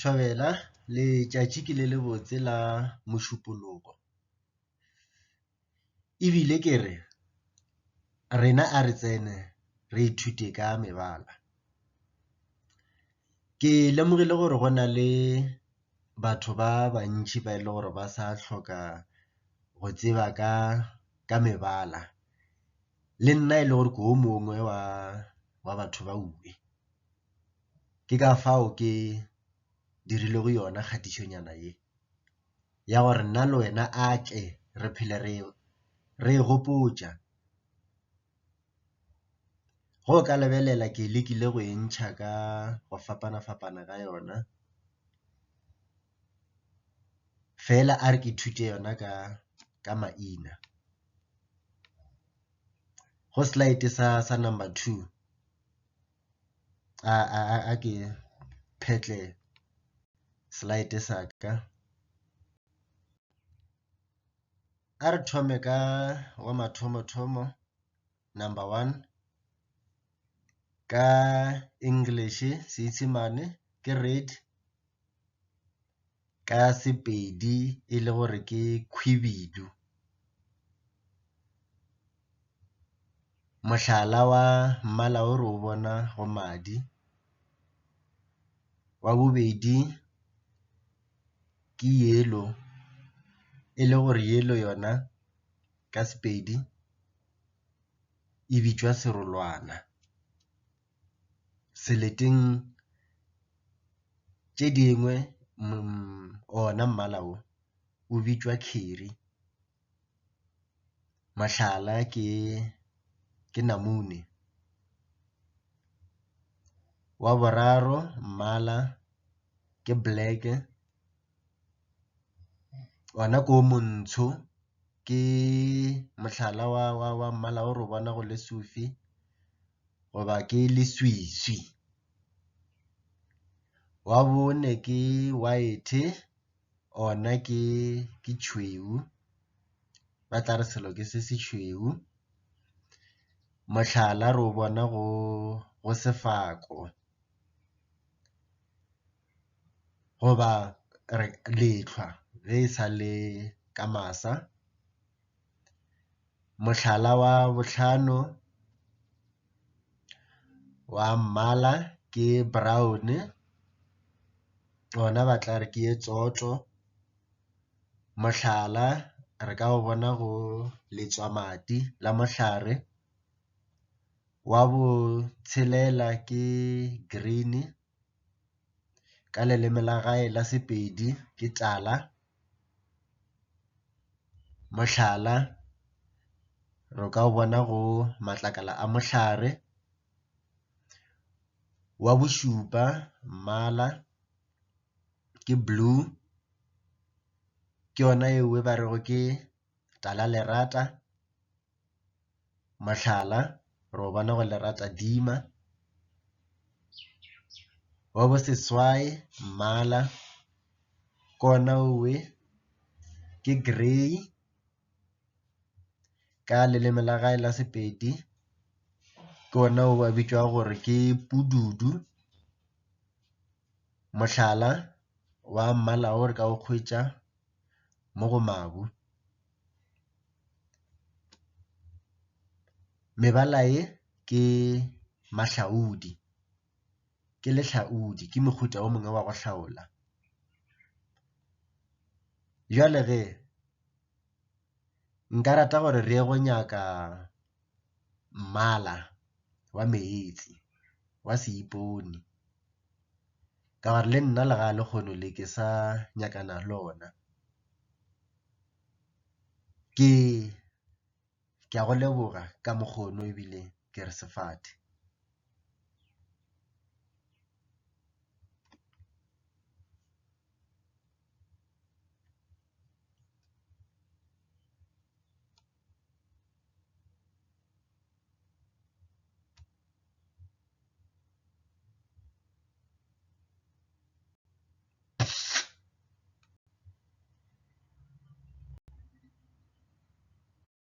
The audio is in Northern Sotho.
Thobela letšatši ke le lebotse la mošupologo. Ebile ke re, rena a re tsene re ithute ka mebala. Ke lemogile gore go na le batho ba bantši ba e le gore ba sa hloka go tseba ka mebala. Le nna e le gore ke o mongwe wa batho ba uwe. Ke ka fao ke dirile go yona kgatišonyana ye ya gore nna le wena a tle re phele re e gopotša. Go ka lebelela ke lekile go e ntšha ka go fapana-fapana ga yona, fela a re ke ithute yona ka maina. Go slide sa number 2 a ke phetle slide sa ka. A re thome ka wa mathomo number 1 ka English Seesimane ke red, ka Sepedi e le gore ke khwibidu. Mohlala wa mmala o re o bona go madi. Wa bobedi ke yellow e le gore yellow yona ka Sepedi e bitšwa serolwana. Seleteng tše dingwe ona mmala o bitšwa kheri. Mohlala ke namune. Wa boraro mmala ke black, ona ko montsho ke mohlala wa mmala o re bona go le sufi goba ke leswiswi. Wa bone ke white, ona ke tšhweu, ba tla re selo ke se se tšhweu. Mohlala re o bona go sefako goba lehlwa ge e sa le ka masa. Mohlala wa bohlano wa mmala ke brown, ona ba tla re ke ye tsotso. Mohlala re ka o bona go letswamati la mohlare. Wa bo tshelela ke green, ka leleme la gae la Sepedi ke tala. Mohlala re ka o bona go matlakala a mohlare. Wa bošupa mmala ke blue, ke yona ewe ba rego ke tala lerata. Mohlala re o bona go lerata dima. Wa bo seswai mmala ke ona owe ke grey, ka leleme la gae la Sepedi ke ona o a bitšwa gore ke pududu. Mohlala wa mmala o re ka o hwetša mo go mabu. Mebala ye ke mahlaodi, ke lehlaodi, ke mohuta o mongwe wa go hlaola. Jwale ge nka rata gore re ye go nyaka mmala wa meetse wa seipone, ka gore le nna le ga le kgono le ke sa nyakana le ona. Ke a go leboga ka mokgono ebile ke re sefate.